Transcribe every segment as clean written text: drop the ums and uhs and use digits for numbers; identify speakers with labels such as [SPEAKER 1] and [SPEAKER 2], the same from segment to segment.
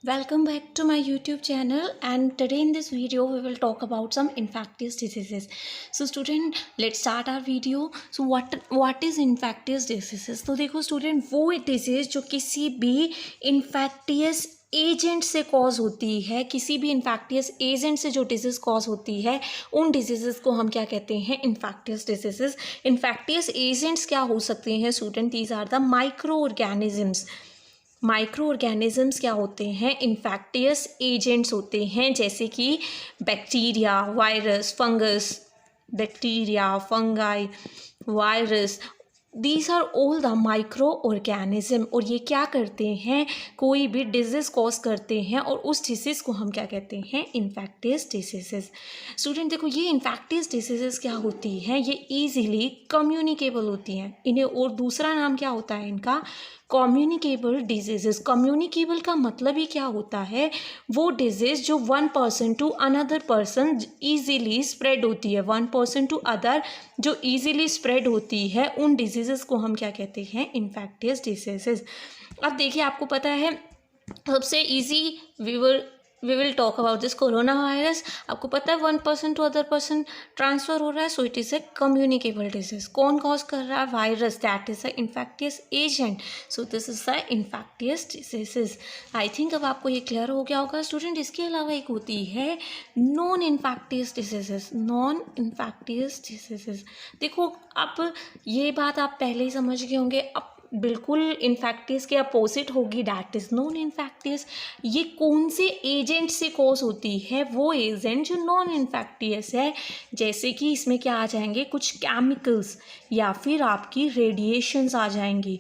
[SPEAKER 1] Welcome back to my YouTube channel, and today in this video we will talk about some infectious diseases. So student, let's start our video. So what is infectious diseases? तो देखो student, वो disease जो किसी भी infectious agent से cause होती है, किसी भी इन्फेक्टियस एजेंट से जो डिजीज़ कॉज होती है उन डिजीज़ को हम क्या कहते हैं? Infectious disease. इन्फेक्टियस एजेंट्स क्या हो सकते हैं student? These are the micro organisms. Micro organisms क्या होते हैं? इन्फेक्टियस एजेंट्स होते हैं, जैसे कि bacteria, virus, fungus. Bacteria, fungi, virus, these are all the micro organism. और ये क्या करते हैं? कोई भी डिजीज़ कॉज करते हैं, और उस डिजीज़ को हम क्या कहते हैं? Infectious disease. स्टूडेंट देखो, ये इन्फेक्टियस डिजीज़ क्या होती हैं? ये ईजिली कम्युनिकेबल होती हैं. इन्हें और दूसरा नाम क्या होता है इनका? Communicable disease. कम्युनिकेबल का मतलब ही क्या होता है? वो डिजीज़ जो one person to another person easily spread होती है. वन पर्सन टू अदर जो ईजीली स्प्रेड होती है, उन डिजीज़ को हम क्या कहते हैं? Infectious disease. अब देखिए, आपको पता है सबसे easy we will talk about this corona virus. आपको पता है one person to other person transfer हो रहा है, so it is a communicable disease. कौन कॉज कर रहा है? Virus. That is a infectious agent, so this is the infectious disease. I think अब आपको ये क्लियर हो गया होगा स्टूडेंट. इसके अलावा एक होती है non infectious disease. Non infectious disease, देखो अब ये बात आप पहले ही समझ गए होंगे. अब बिल्कुल इन्फेक्टियस के अपोजिट होगी, डैट इज़ नॉन इन्फेक्टियस. ये कौन से एजेंट से कॉज होती है? वो एजेंट जो नॉन इन्फेक्टियस है. जैसे कि इसमें क्या आ जाएंगे? कुछ केमिकल्स या फिर आपकी रेडिएशंस आ जाएंगी.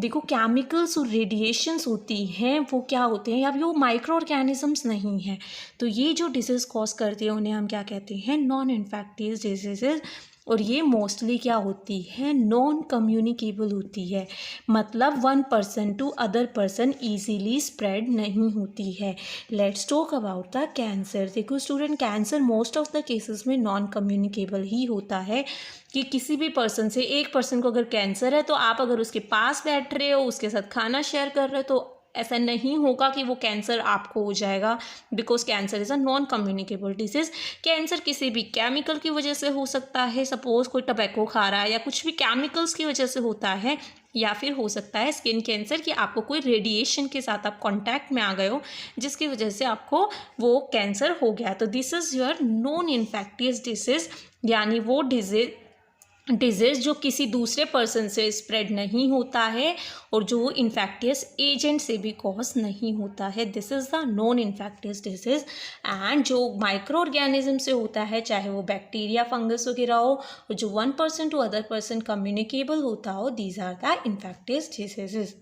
[SPEAKER 1] देखो, केमिकल्स और रेडिएशंस होती हैं, वो क्या होते हैं? अब ये माइक्रो ऑर्गेनिजम्स नहीं हैं. तो ये जो डिजीज़ कॉज करती है उन्हें हम क्या कहते हैं? Non infectious disease. और ये मोस्टली क्या होती है? नॉन कम्युनिकेबल होती है, मतलब one person to other person easily spread नहीं होती है. Let's talk about the cancer. देखो student, cancer most of the cases में नॉन कम्युनिकेबल ही होता है. कि किसी भी पर्सन से, एक पर्सन को अगर कैंसर है तो आप अगर उसके पास बैठ रहे हो, उसके साथ खाना शेयर कर रहे हो, तो ऐसा नहीं होगा कि वो कैंसर आपको हो जाएगा, because cancer is a non communicable disease. Cancer किसी भी केमिकल की वजह से हो सकता है, सपोज़ कोई टबैको खा रहा है या कुछ भी केमिकल्स की वजह से होता है, या फिर हो सकता है स्किन कैंसर कि आपको कोई रेडिएशन के साथ आप कांटेक्ट में आ गए हो, जिसकी वजह से आपको वो कैंसर हो गया. तो this is your non infectious disease, यानी वो डिजीज़ जो किसी दूसरे पर्सन से स्प्रेड नहीं होता है और जो इन्फेक्टियस एजेंट से भी कॉज नहीं होता है. This is the non infectious disease. And जो माइक्रो ऑर्गेनिज्म से होता है, चाहे वो बैक्टीरिया, फंगस वगैरह हो, और जो one person to other person communicable होता हो, these are the infectious disease.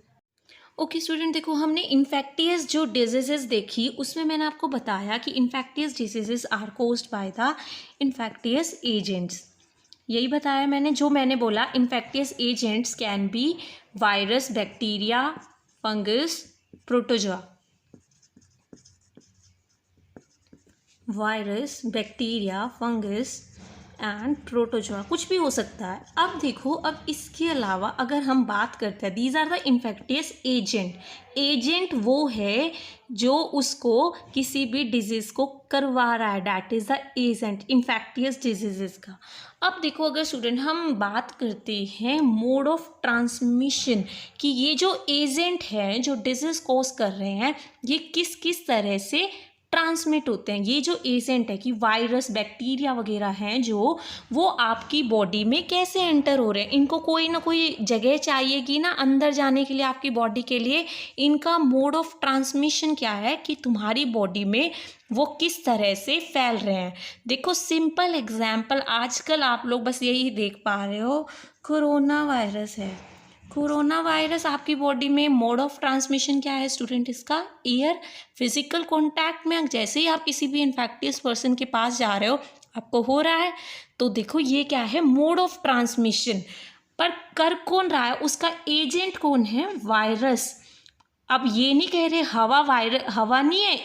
[SPEAKER 1] Okay student, देखो हमने इन्फेक्टियस जो डिजीज़ देखी, उसमें मैंने आपको बताया कि infectious disease are caused by the infectious agents. यही बताया मैंने. जो मैंने बोला, infectious agents can be virus, bacteria, fungus, protozoa. Virus, bacteria, fungus and protozoa, कुछ भी हो सकता है. अब देखो, अब इसके अलावा अगर हम बात करते हैं, these are the infectious agent. Agent वो है जो उसको किसी भी डिजीज़ को करवा रहा है, that is the agent infectious disease का. अब देखो, अगर स्टूडेंट हम बात करते हैं मोड ऑफ ट्रांसमिशन, कि ये जो एजेंट है जो डिजीज़ कॉज कर रहे हैं, ये किस किस तरह से ट्रांसमिट होते हैं. ये जो एजेंट है कि वायरस, बैक्टीरिया वगैरह हैं जो, वो आपकी बॉडी में कैसे एंटर हो रहे हैं. इनको कोई ना कोई जगह चाहिएगी ना अंदर जाने के लिए आपकी बॉडी के लिए. इनका मोड ऑफ ट्रांसमिशन क्या है कि तुम्हारी बॉडी में वो किस तरह से फैल रहे हैं. देखो सिंपल एग्जाम्पल, आजकल आप लोग बस यही देख पा रहे हो, कोरोना वायरस है. कोरोना वायरस आपकी बॉडी में मोड ऑफ ट्रांसमिशन क्या है स्टूडेंट? इसका एयर, फिजिकल कॉन्टैक्ट में जैसे ही आप किसी भी इन्फेक्टियस पर्सन के पास जा रहे हो, आपको हो रहा है. तो देखो, ये क्या है? Mode of transmission. पर कर कौन रहा है? उसका एजेंट कौन है? वायरस. अब ये नहीं कह रहे हवा नहीं है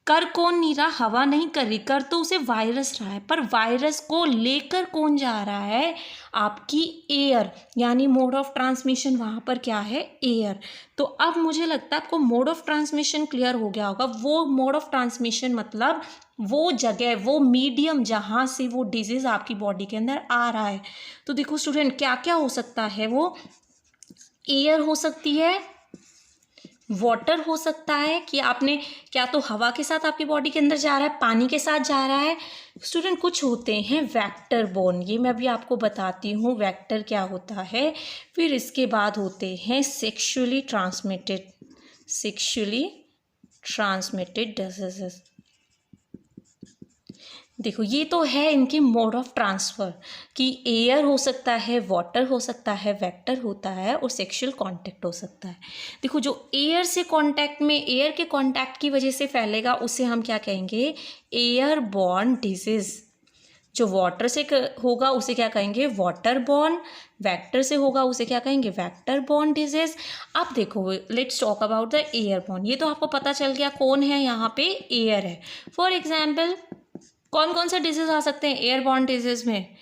[SPEAKER 1] कर कौन नहीं रहा, हवा नहीं कर रही, कर तो उसे वायरस रहा है, पर वायरस को लेकर कौन जा रहा है, आपकी एयर, यानी मोड ऑफ ट्रांसमिशन वहाँ पर क्या है, एयर। तो अब मुझे लगता है आपको मोड ऑफ ट्रांसमिशन क्लियर हो गया होगा। वो मोड ऑफ ट्रांसमिशन मतलब वो जगह, वो मीडियम जहाँ से वो डिजीज़ आपकी बॉडी के अंदर आ रहा है। तो देखो स्टूडेंट, क्या क्या हो सकता है, वो एयर हो सकती है, वाटर हो सकता है कि आपने क्या तो हवा के साथ आपकी बॉडी के अंदर जा रहा है, पानी के साथ जा रहा है। स्टूडेंट कुछ होते हैं वेक्टर बोर्न, ये मैं अभी आपको बताती हूँ वेक्टर क्या होता है। फिर इसके बाद होते हैं सेक्सुअली ट्रांसमिटेड डिजीजेस। देखो ये तो है इनके मोड ऑफ ट्रांसफ़र कि एयर हो सकता है, वाटर हो सकता है, वेक्टर होता है और सेक्सुअल कांटेक्ट हो सकता है। देखो जो एयर से कांटेक्ट में, एयर के कांटेक्ट की वजह से फैलेगा उसे हम क्या कहेंगे, एयर बॉर्न डिजीज़। जो वाटर से होगा उसे क्या कहेंगे, वाटर बॉर्न। वेक्टर से होगा उसे क्या कहेंगे, वेक्टर बॉर्न डिजीज़। अब देखो let's talk about the air born. ये तो आपको पता चल गया कौन है, यहाँ पे एयर है। फॉर एग्जाम्पल कौन कौन से डिजीज़ आ सकते हैं एयरबॉर्न डिजीज़ में,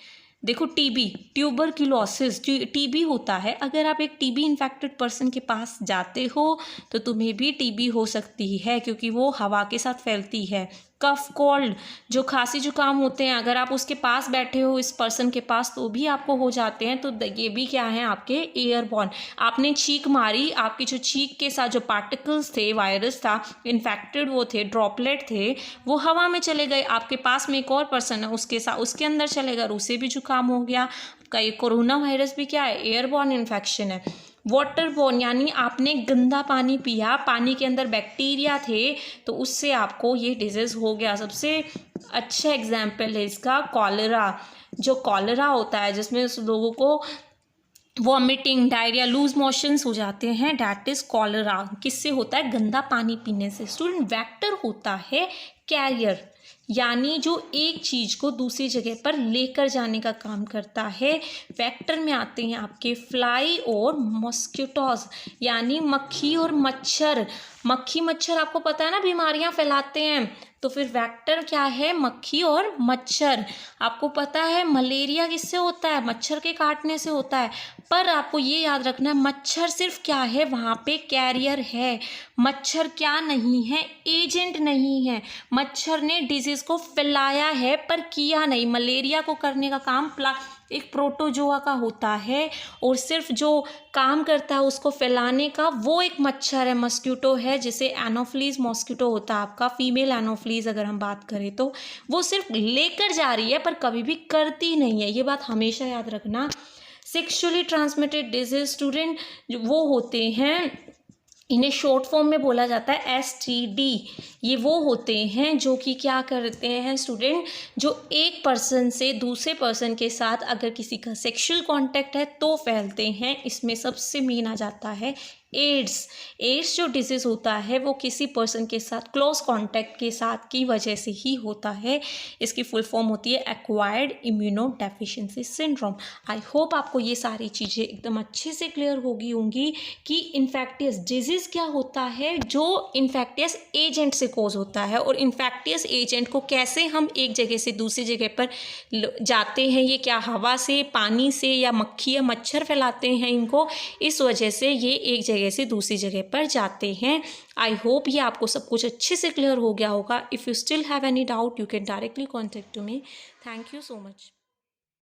[SPEAKER 1] देखो टीबी, ट्यूबरक्यूलोसिस, टीबी होता है। अगर आप एक टीबी इन्फेक्टेड पर्सन के पास जाते हो तो तुम्हें भी टीबी हो सकती है, क्योंकि वो हवा के साथ फैलती है। कफ कोल्ड, जो खांसी जुकाम होते हैं, अगर आप उसके पास बैठे हो इस पर्सन के पास तो भी आपको हो जाते हैं। तो ये भी क्या है, आपके एयरबॉर्न। आपने छींक मारी, आपकी जो छींक के साथ जो पार्टिकल्स थे, वायरस था इन्फेक्टेड, वो थे ड्रॉपलेट थे, वो हवा में चले गए। आपके पास में एक और पर्सन है उसके साथ, उसके अंदर चले गए, उसे भी जुकाम हो गया। आपका ये कोरोना वायरस भी क्या है, एयरबॉर्न इन्फेक्शन है। वाटर बॉर्न, यानी आपने गंदा पानी पिया, पानी के अंदर बैक्टीरिया थे तो उससे आपको ये डिजीज़ हो गया। सबसे अच्छा एग्जाम्पल है इसका कॉलरा। जो कॉलरा होता है जिसमें लोगों को वॉमिटिंग, डायरिया, लूज मोशंस हो जाते हैं, डैट इज़ कॉलरा। किससे होता है, गंदा पानी पीने से। स्टूडेंट वेक्टर होता है कैरियर, यानी जो एक चीज़ को दूसरी जगह पर लेकर जाने का काम करता है। वेक्टर में आते हैं आपके फ्लाई और मॉस्किटोज, यानी मक्खी और मच्छर। मक्खी मच्छर आपको पता है ना बीमारियां फैलाते हैं, तो फिर वेक्टर क्या है, मक्खी और मच्छर। आपको पता है मलेरिया किससे होता है, मच्छर के काटने से होता है। पर आपको ये याद रखना है मच्छर सिर्फ क्या है, वहाँ पे कैरियर है। मच्छर क्या नहीं है, एजेंट नहीं है। मच्छर ने डिजीज़ को फैलाया है पर किया नहीं। मलेरिया को करने का काम एक प्रोटोजोआ का होता है, और सिर्फ जो काम करता है उसको फैलाने का वो एक मच्छर है, मस्क्यूटो है, जिसे एनोफ्लीज मॉस्किटो होता है आपका, फीमेल एनोफ्लीज अगर हम बात करें तो। वो सिर्फ लेकर जा रही है पर कभी भी करती नहीं है, ये बात हमेशा याद रखना। सेक्सुअली ट्रांसमिटेड डिजीज स्टूडेंट वो होते हैं, इन्हें शॉर्ट फॉर्म में बोला जाता है STD। ये वो होते हैं जो कि क्या करते हैं स्टूडेंट, जो एक पर्सन से दूसरे पर्सन के साथ अगर किसी का सेक्सुअल कांटेक्ट है तो फैलते हैं। इसमें सबसे मेन आ जाता है एड्स जो डिजीज़ होता है वो किसी पर्सन के साथ क्लोज कांटेक्ट के साथ की वजह से ही होता है। इसकी फुल फॉर्म होती है acquired immuno deficiency syndrome. I hope आपको ये सारी चीज़ें एकदम अच्छे से क्लियर होगी होंगी कि इन्फेक्टियस डिजीज़ क्या होता है, जो इन्फेक्टियस एजेंट से कोज होता है, और इन्फेक्टियस एजेंट को कैसे हम एक जगह से दूसरी जगह पर जाते हैं, ये क्या हवा से, पानी से, या मक्खी या मच्छर फैलाते हैं इनको, इस वजह से ये एक जगह से दूसरी जगह पर जाते हैं। आई होप ये आपको सब कुछ अच्छे से क्लियर हो गया होगा। If you still have any doubt you can directly contact to me. Thank you so much.